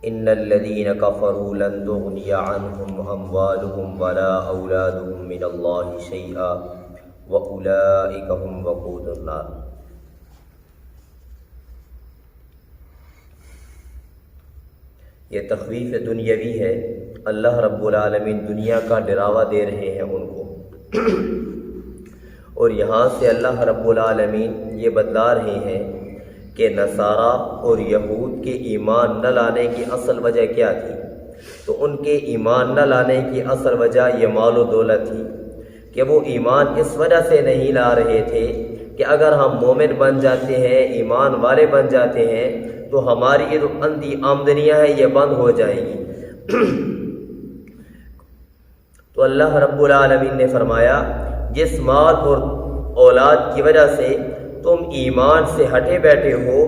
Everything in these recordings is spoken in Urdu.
ان الذين كفروا لن تغني عنهم اموالهم ولا اولادهم من الله شيئا واولئك هم وقود النار۔ یہ تخویف دنیاوی ہے، اللہ رب العالمین دنیا کا ڈراوا دے رہے ہیں ان کو، اور یہاں سے اللہ رب العالمین یہ بتلا رہے ہیں کہ نصارہ اور یہود کے ایمان نہ لانے کی اصل وجہ کیا تھی۔ تو ان کے ایمان نہ لانے کی اصل وجہ یہ مال و دولت تھی کہ وہ ایمان اس وجہ سے نہیں لا رہے تھے کہ اگر ہم مومن بن جاتے ہیں، ایمان والے بن جاتے ہیں تو ہماری یہ جو اندھی آمدنیاں ہیں یہ بند ہو جائیں گی۔ تو اللہ رب العالمین نے فرمایا جس مال اور اولاد کی وجہ سے تم ایمان سے ہٹے بیٹھے ہو،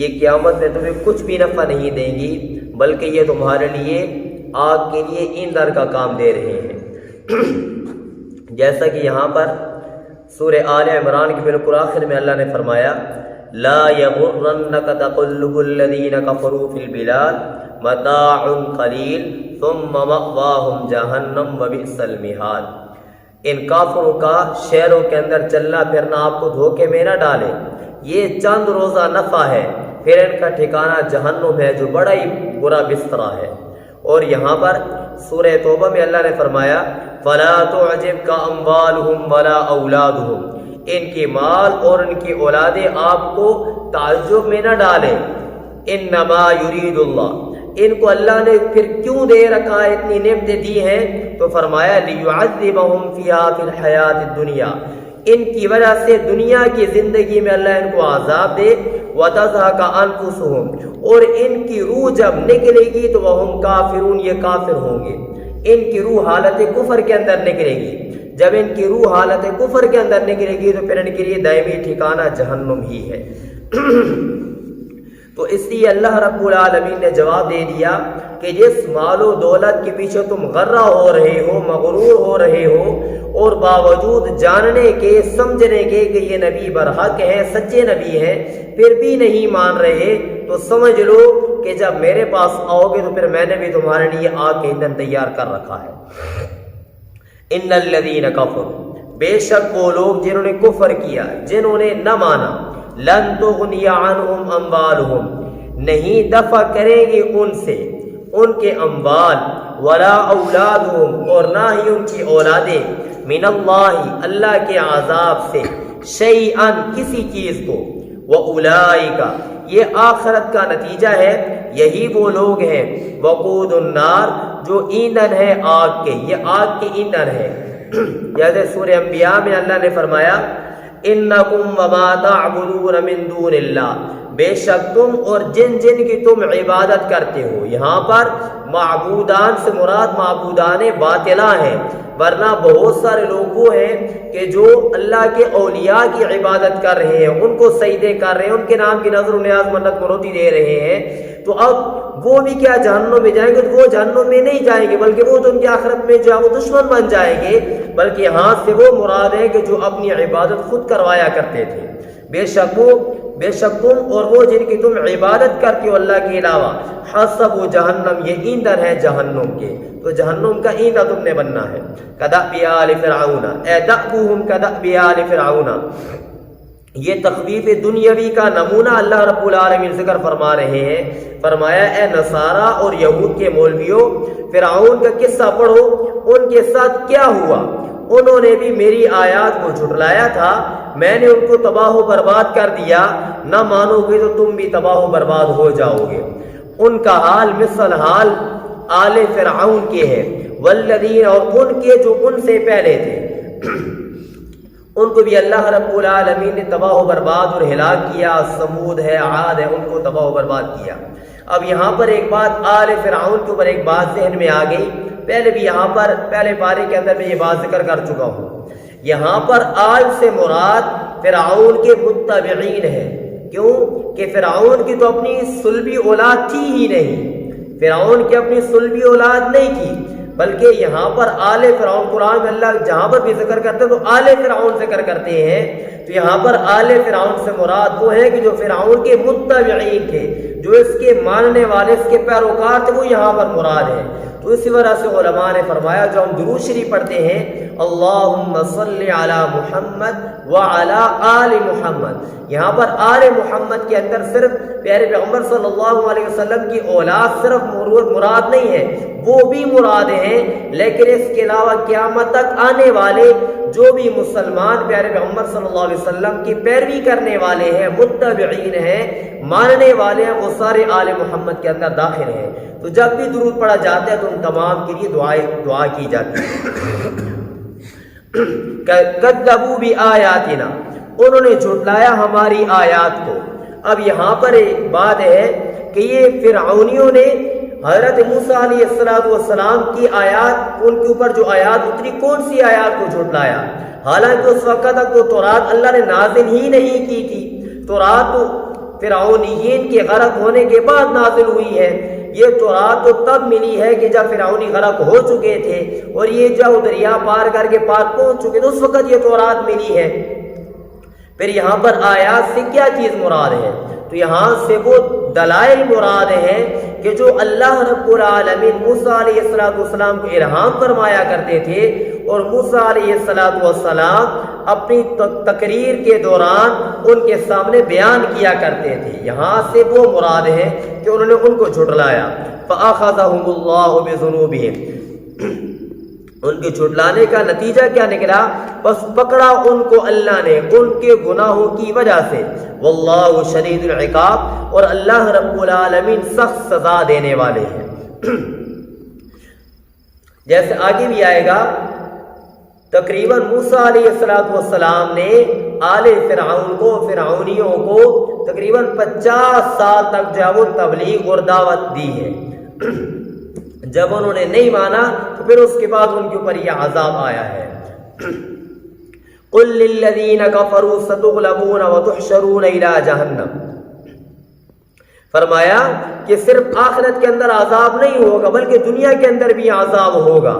یہ قیامت میں تمہیں کچھ بھی نفع نہیں دیں گی، بلکہ یہ تمہارے لیے آگ کے لیے ایندھن کا کام دے رہے ہیں۔ جیسا کہ یہاں پر سورہ آل عمران کے بالکل آخر میں اللہ نے فرمایا لا یغرنک تقلب الذین کفروا فی البلاد متاع قلیل ثم مأواہم جہنم وبئس المہاد۔ ان کافروں کا شہروں کے اندر چلنا پھرنا آپ کو دھوکے میں نہ ڈالے، یہ چند روزہ نفع ہے، پھر ان کا ٹھکانہ جہنم ہے جو بڑا ہی برا بستر ہے۔ اور یہاں پر سورہ توبہ میں اللہ نے فرمایا فلا تعجبک اموالہم ولا اولادہم، ان کی مال اور ان کی اولادیں آپ کو تعجب میں نہ ڈالیں۔ انما یرید اللہ، ان کو اللہ نے پھر کیوں دے رکھا ہے، اتنی نعمتیں دی ہیں، تو فرمایا لیعذبہم فیہا فی الحیات الدنیا، ان کی وجہ سے دنیا کی زندگی میں اللہ ان کو عذاب دے، وتزہق انفسہم، اور ان کی روح جب نکلے گی تو وہم کافرون، یہ کافر ہوں گے۔ ان کی روح حالت کفر کے اندر نکلے گی، جب ان کی روح حالت کفر کے اندر نکلے گی تو پھر ان کے لیے دائمی ٹھکانہ جہنم ہی ہے۔ تو اس لیے اللہ رب العالمین نے جواب دے دیا کہ جس مال و دولت کے پیچھے تم غرہ ہو رہے ہو، مغرور ہو رہے ہو، اور باوجود جاننے کے سمجھنے کے کہ یہ نبی برحق ہیں، سچے نبی ہیں، پھر بھی نہیں مان رہے، تو سمجھ لو کہ جب میرے پاس آؤ گے تو پھر میں نے بھی تمہارے لیے آگ کے ایندھن تیار کر رکھا ہے۔ ان الذین کفروا، بے شک وہ لوگ جنہوں نے کفر کیا، جنہوں نے نہ مانا، لن تغنی عنہم اموالہم، نہیں دفع کریں گے ان سے ان کے اموال، ولا اولادہم، اور نہ ہی ان کی اولادیں، من اللہ، اللہ کے عذاب سے، شیئن، کسی چیز کو، وَأُولَئِكَ، یہ آخرت کا نتیجہ ہے، یہی وہ لوگ ہیں، وقود النار، جو ایندھن ہے آگ کے، یہ آگ کے ایندھن ہے۔ جیسے سورہ انبیاء میں اللہ نے فرمایا انکم وما تعبدون من دون اللہ، بے شک تم اور جن جن کی تم عبادت کرتے ہو، یہاں پر معبودان سے مراد معبودان باطلہ ہیں، ورنہ بہت سارے لوگ وہ ہیں کہ جو اللہ کے اولیاء کی عبادت کر رہے ہیں، ان کو سجدے کر رہے ہیں، ان کے نام کی نظر و نیاز منت منوتی دے رہے ہیں، تو اب وہ بھی کیا جہنم میں جائیں گے؟ تو وہ جہنم میں نہیں جائیں گے، بلکہ وہ تو ان کی آخرت میں جو وہ دشمن بن جائیں گے، بلکہ یہاں سے وہ مراد ہے کہ جو اپنی عبادت خود کروایا کرتے تھے۔ بے شک تم اور وہ جن کی تم عبادت کرتے ہو اللہ کے علاوہ، حسب جہنم، یہ ایندھن ہے جہنم کے، تو جہنم کا ایندھن تم نے بننا ہے۔ کدأب آل فرعون، اے دأبہم کدأب آل فرعون، یہ تخویف دنیاوی کا نمونہ اللہ رب العالمین ذکر فرما رہے ہیں۔ فرمایا اے نصارہ اور یہود کے مولویوں، فرعون کا قصہ پڑھو، ان کے ساتھ کیا ہوا، انہوں نے بھی میری آیات کو جھٹلایا تھا، میں نے ان کو تباہ و برباد کر دیا، نہ مانو گے تو تم بھی تباہ و برباد ہو جاؤ گے۔ ان کا حال مثل حال آل فرعون کے ہے، والذین، اور ان کے جو ان سے پہلے تھے، ان کو بھی اللہ رب العالمین نے تباہ و برباد اور ہلاک کیا، سمود ہے، عاد ہے، ان کو تباہ و برباد کیا۔ اب یہاں پر ایک بات آل فرعون کے اوپر ایک بات ذہن میں آ گئی، پہلے بھی یہاں پر پہلے پارے کے اندر میں یہ بات ذکر کر چکا ہوں، یہاں پر آل سے مراد فرعون کے متبعین ہے۔ کیوں کہ فرعون کی تو اپنی صلبی اولاد تھی ہی نہیں، فرعون کی اپنی صلبی اولاد نہیں تھی، بلکہ یہاں پر آل فرعون، قرآن میں اللہ جہاں پر بھی ذکر کرتے ہیں تو آل فرعون ذکر کرتے ہیں، تو یہاں پر آل فرعون سے مراد وہ ہے کہ جو فرعون کے متبعین تھے، جو اس کے ماننے والے، اس کے پیروکار تھے، وہ یہاں پر مراد ہے۔ تو اسی وجہ سے علماء نے فرمایا جو ہم درود شریف پڑھتے ہیں اللہم صلی علی محمد وعلی آل محمد، یہاں پر آل محمد کے اندر صرف پیارے پیغمبر صلی اللہ علیہ وسلم کی اولاد صرف مراد نہیں ہے، وہ بھی مراد ہیں، لیکن اس کے علاوہ قیامت تک آنے والے جو بھی مسلمان پیارے پیغمبر صلی اللہ علیہ وسلم کی پیروی کرنے والے ہیں، متبعین ہیں، ماننے والے ہیں، وہ سارے آل محمد کے اندر داخل ہیں۔ تو جب بھی درود پڑھا جاتا ہے تو ان تمام کے لیے دعا کی جاتی ہے۔ کذبوا بآیاتنا، انہوں نے جھٹلایا ہماری آیات کو۔ اب یہاں پر ایک بات ہے کہ یہ فرعونیوں نے حضرت موسیٰ علیہ السلام کی آیات، ان کے اوپر جو آیات اتری، کون سی آیات کو جھٹلایا؟ حالانکہ اس وقت تک تو تورات اللہ نے نازل ہی نہیں کی تھی، تورات تو فرعونیین کے غرق ہونے کے بعد نازل ہوئی ہے۔ یہ تورات تو تب ملی ہے کہ جب فرعونی غرق ہو چکے تھے اور یہ جب دریا پار کر کے پار پہنچ چکے تو اس وقت یہ تورات ملی ہے۔ پھر یہاں پر آیات سے کیا چیز مراد ہے؟ تو یہاں سے وہ دلائل مراد ہیں کہ جو اللہ رب العالمین موسیٰ علیہ السلام کو الہام فرمایا کرتے تھے، اور موسیٰ علیہ السلام اپنی تقریر کے دوران ان کے سامنے بیان کیا کرتے تھے، یہاں سے وہ مراد ہے کہ انہوں نے ان کو جھٹلایا۔ فَأَخَذَهُمُ اللَّهُ بِذُنُوبِهِمْ، ان کے جھٹلانے کا نتیجہ کیا نکلا؟ بس پکڑا ان کو اللہ نے ان کے گناہوں کی وجہ سے۔ واللہ شدید العقاب، اور اللہ رب العالمین سخت سزا دینے والے ہیں۔ جیسے آگے بھی آئے گا، تقریباً موسیٰ علیہ السلام نے آل فرعون کو، فرعونیوں کو تقریباً 50 سال تک جو وہ تبلیغ اور دعوت دی ہے۔ جب انہوں نے نہیں مانا تو پھر اس کے بعد ان کے اوپر یہ عذاب آیا ہے۔ قُلْ لِلَّذِينَ كَفَرُوا سَتُغْلَبُونَ وَتُحْشَرُونَ إِلَىٰ جَهَنَّمَ، فرمایا کہ صرف آخرت کے اندر عذاب نہیں ہوگا بلکہ دنیا کے اندر بھی عذاب ہوگا۔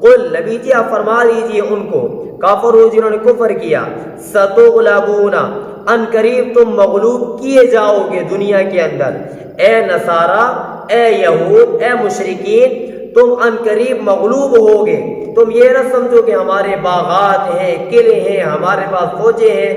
قل، نبی جی آپ فرما دیجئے ان کو، کافروں جنہوں نے کفر کیا، ستغلبون، ان قریب تم مغلوب کیے جاؤ گے دنیا کے اندر۔ اے نصارہ، اے یہود، اے مشرکین، تم ان قریب مغلوب ہوگے۔ تم یہ نہ سمجھو کہ ہمارے باغات ہیں، قلعے ہیں، ہمارے پاس فوجیں ہیں،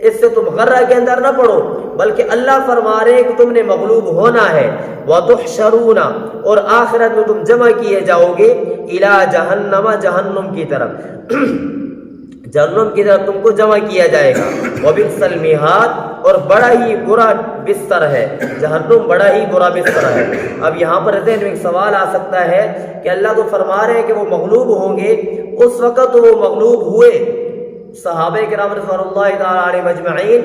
اس سے تم غرہ کے اندر نہ پڑو، بلکہ اللہ فرما رہے ہیں کہ تم نے مغلوب ہونا ہے۔ وَتُحْشَرُونَ، اور آخرت میں تم جمع کیے جاؤ گے، إِلَىٰ جَهَنَّمَ، جہنم کی طرف، جہنم کی طرف تم کو جمع کیا جائے گا۔ وَبِئْسَ الْمِہَادُ، اور بڑا ہی برا بستر ہے، جہنم بڑا ہی برا بستر ہے۔ اب یہاں پر ذہن میں ایک سوال آ سکتا ہے کہ اللہ تو فرما رہے ہیں کہ وہ مغلوب ہوں گے، اس وقت تو وہ مغلوب ہوئے، صحابہ کرام رضوان اللہ تعالی علیہ مجمعین،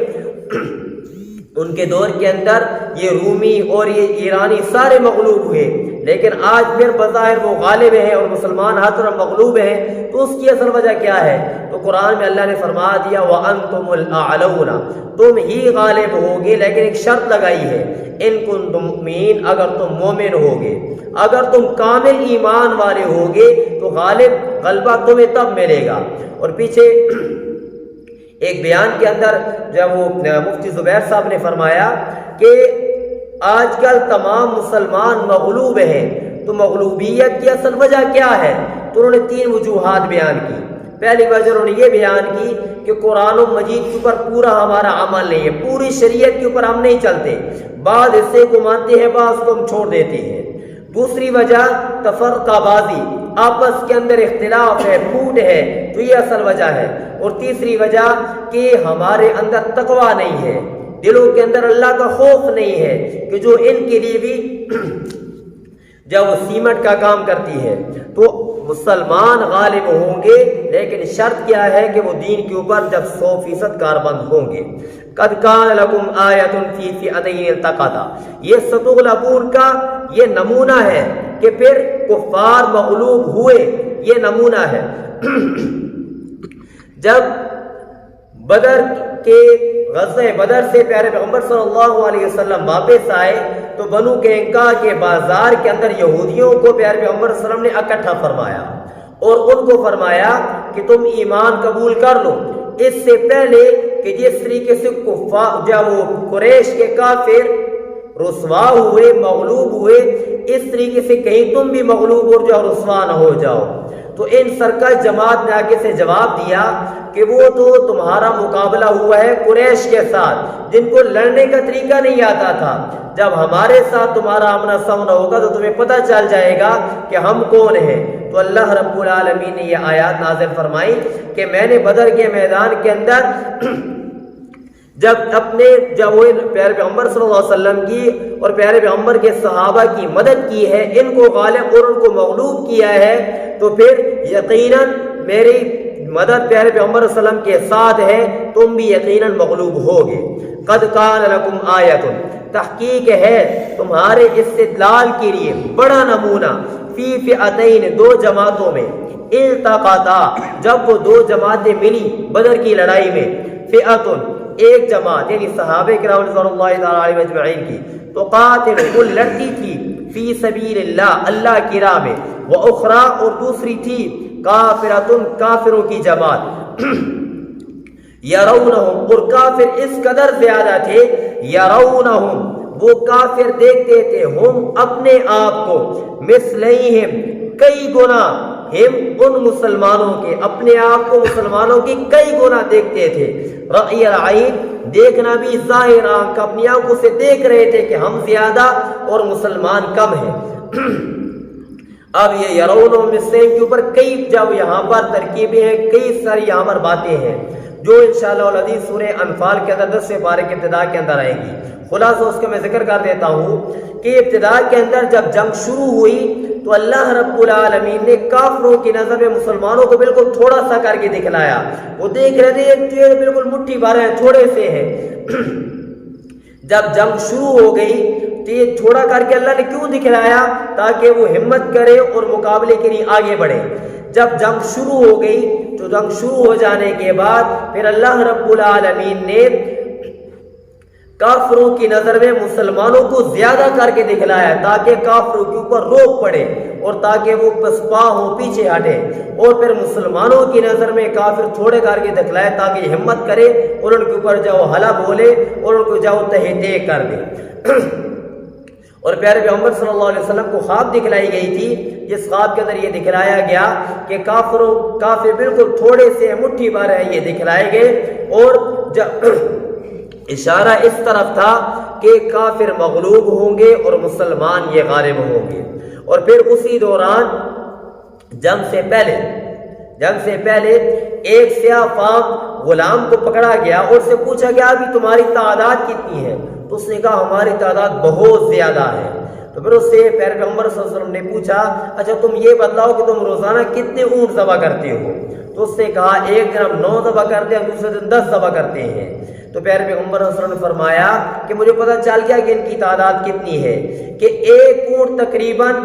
ان کے دور کے اندر یہ رومی اور یہ ایرانی سارے مغلوب ہوئے، لیکن آج پھر بظاہر وہ غالب ہیں اور مسلمان ہر طرف مغلوب ہیں، تو اس کی اصل وجہ کیا ہے؟ تو قرآن میں اللہ نے فرما دیا وَأَنْتُمُ الْأَعْلَوْنَ، تم ہی غالب ہوگے، لیکن ایک شرط لگائی ہے، ان کنتم مؤمنین، اگر تم مومن ہوگے، اگر تم کامل ایمان والے ہوگے تو غلبہ تمہیں تب ملے گا۔ اور پیچھے ایک بیان کے اندر جب وہ مفتی زبیر صاحب نے فرمایا کہ آج کل تمام مسلمان مغلوب ہیں، تو مغلوبیت کی اصل وجہ کیا ہے؟ تو انہوں نے 3 وجوہات بیان کی۔ پہلی وجہ انہوں نے یہ بیان کی کہ قرآن و مجید کے اوپر پورا ہمارا عمل نہیں ہے، پوری شریعت کے اوپر ہم نہیں چلتے، بعض حصے کو مانتے ہیں، بعض کو ہم چھوڑ دیتے ہیں۔ دوسری وجہ تفرقہ بازی، آپس کے اندر اختلاف ہے، پھوٹ ہے، تو یہ اصل وجہ ہے۔ اور تیسری وجہ کہ ہمارے اندر تقویٰ نہیں ہے، دلوں کے اندر اللہ کا خوف نہیں ہے، کہ جو ان کے لیے بھی جب وہ سیمنٹ کا کام کرتی ہے تو مسلمان غالب ہوں گے، لیکن شرط کیا ہے کہ وہ دین کے اوپر جب 100% کاربند ہوں گے۔ قد کان لکم آیۃ فی فئتین التقطا، یہ ستغلبون کا یہ نمونہ ہے کہ پھر کفار مغلوب ہوئے، یہ نمونہ ہے۔ جب بدر کے غزوہ بدر سے پیارے پیغمبر صلی اللہ علیہ وسلم واپس آئے تو بنو قینقاع کے بازار کے اندر یہودیوں کو پیارے پیغمبر صلی اللہ علیہ وسلم نے اکٹھا فرمایا اور ان کو فرمایا کہ تم ایمان قبول کر لو، اس سے پہلے کہ جس طریقے سے کفار جب وہ قریش کے کافر رسوا ہوئے، مغلوب ہوئے، اس طریقے سے کہیں تم بھی مغلوب ہو جاؤ، رسوا نہ ہو جاؤ۔ تو ان سرکش جماعت نے آگے سے جواب دیا کہ وہ تو تمہارا مقابلہ ہوا ہے قریش کے ساتھ، جن کو لڑنے کا طریقہ نہیں آتا تھا، جب ہمارے ساتھ تمہارا آمنا سامنا ہوگا تو تمہیں پتہ چل جائے گا کہ ہم کون ہیں۔ تو اللہ رب العالمین نے یہ آیات نازل فرمائی کہ میں نے بدر کے میدان کے اندر جب وہ پیارے پیغمبر صلی اللہ علیہ وسلم کی اور پیارے پیغمبر کے صحابہ کی مدد کی ہے، ان کو غالب اور ان کو مغلوب کیا ہے، تو پھر یقیناً میری مدد پیارے پیغمبر صلی اللہ علیہ وسلم کے ساتھ ہے، تم بھی یقیناً مغلوب ہوگے۔ قد کان لکم آیۃ، تحقیق ہے تمہارے استدلال کے لیے بڑا نمونہ، فی فئتین، دو جماعتوں میں، التقطا، جب وہ دو جماعتیں ملی بدر کی لڑائی میں، فئۃ، ایک جماعت یعنی صحابہ کرام رضوان اللہ تعالی علیہم اجمعین کی، تو قاتل، وہ لڑتی تھی، فی سبیل اللہ، اللہ کی راہ میں، واخری، اور دوسری تھی کافرۃ، کافروں کی جماعت، یرونہم، اور کافر اس قدر زیادہ تھے، یرونہم، وہ کافر دیکھتے تھے، ہم اپنے آپ کو، مثلیہم، کئی گنا، ہم ان مسلمانوں کے، اپنے آپ کو مسلمانوں کی کئی گنا دیکھتے تھے، رأی العین، دیکھنا بھی ظاہر، آنکھ اپنی آنکھوں سے دیکھ رہے تھے کہ ہم زیادہ اور مسلمان کم ہیں۔ اب یہ یرونہم مثلیہم کے اوپر کئی جب یہاں پر ترکیبیں ہیں، کئی ساری یہاں پر باتیں ہیں جو انشاءاللہ العزیز سورہ انفال کے اندر 10 پارے کے ابتدا کے اندر آئیں گی۔ خلاصہ اس کا میں ذکر کر دیتا ہوں کہ ابتدا کے اندر جب جنگ شروع ہوئی تو اللہ رب العالمین نے کافروں کی نظر میں مسلمانوں کو بالکل تھوڑا سا کر کے دکھلایا، وہ دیکھ رہے تھے بالکل مٹھی بھر ہیں، تھوڑے سے ہیں۔ جب جنگ شروع ہو گئی تو یہ تھوڑا کر کے اللہ نے کیوں دکھلایا؟ تاکہ وہ ہمت کرے اور مقابلے کے لیے آگے بڑھے۔ جب جنگ شروع ہو گئی تو جنگ شروع ہو جانے کے بعد پھر اللہ رب العالمین نے کافروں کی نظر میں مسلمانوں کو زیادہ کر کے دکھلایا تاکہ کافروں کے اوپر روک پڑے اور تاکہ وہ پسپا ہوں، پیچھے ہٹے، اور پھر مسلمانوں کی نظر میں کافر تھوڑے کر کے دکھلائے تاکہ ہمت کرے اور ان کے اوپر جاؤ حلا بولے اور ان کو جاؤ تہتے کر دے۔ اور پیارے پیغمبر صلی اللہ علیہ وسلم کو خواب دکھلائی گئی تھی، جس خواب کے اندر یہ دکھلایا گیا کہ کافر بالکل تھوڑے سے مٹھی بھر ہے، یہ دکھلائے گئے، اور اشارہ اس طرف تھا کہ کافر مغلوب ہوں گے اور مسلمان یہ غالب ہوں گے۔ اور پھر اسی دوران جنگ سے پہلے ایک سیاہ فام غلام کو پکڑا گیا اور اس سے پوچھا گیا ابھی تمہاری تعداد کتنی ہے؟ تو اس نے کہا ہماری تعداد بہت زیادہ ہے۔ تو پھر اس سے پیارے پیغمبر صلی اللہ علیہ وسلم نے پوچھا اچھا تم یہ بتلاؤ کہ تم روزانہ کتنے اونٹ ذبح کرتے ہو؟ تو اس نے کہا ایک دن ہم 9 ذبح کرتے ہیں، دوسرے دن 10 ذبح کرتے ہیں۔ تو پیارے پیغمبر صلی اللہ علیہ وسلم نے فرمایا کہ مجھے پتہ چل گیا کہ ان کی تعداد کتنی ہے، کہ ایک اونٹ تقریباً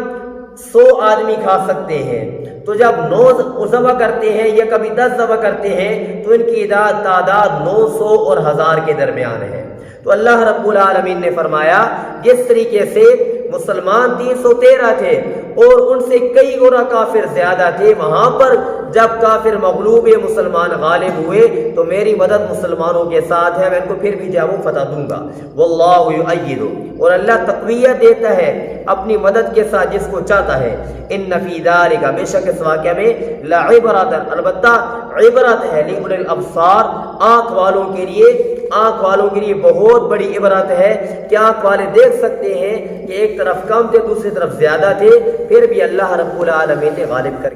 100 آدمی کھا سکتے ہیں۔ تو جب 9 ذبح کرتے ہیں یا کبھی 10 ذبح کرتے ہیں تو ان کی تعداد 900 اور 1000 کے درمیان ہے۔ تو اللہ رب العالمین نے فرمایا جس طریقے سے مسلمان 313 تھے اور ان سے کئی گنا کافر زیادہ تھے، وہاں پر جب کافر مغلوب مسلمان غالب ہوئے تو میری مدد مسلمانوں کے ساتھ ہے، میں ان کو پھر بھی جاؤ فتح دوں گا۔ واللہ یؤید، اور اللہ تقویت دیتا ہے اپنی مدد کے ساتھ جس کو چاہتا ہے۔ ان فی ذلک، بے شک اس واقعہ میں، لعبرۃ، البتہ عبرت ہے، لأولی الابصار، آنکھ والوں کے لیے بہت بڑی عبرت ہے کہ آنکھ والے دیکھ سکتے ہیں کہ ایک طرف کم تھے دوسری طرف زیادہ تھے، پھر بھی اللہ رب العالمین نے غالب کر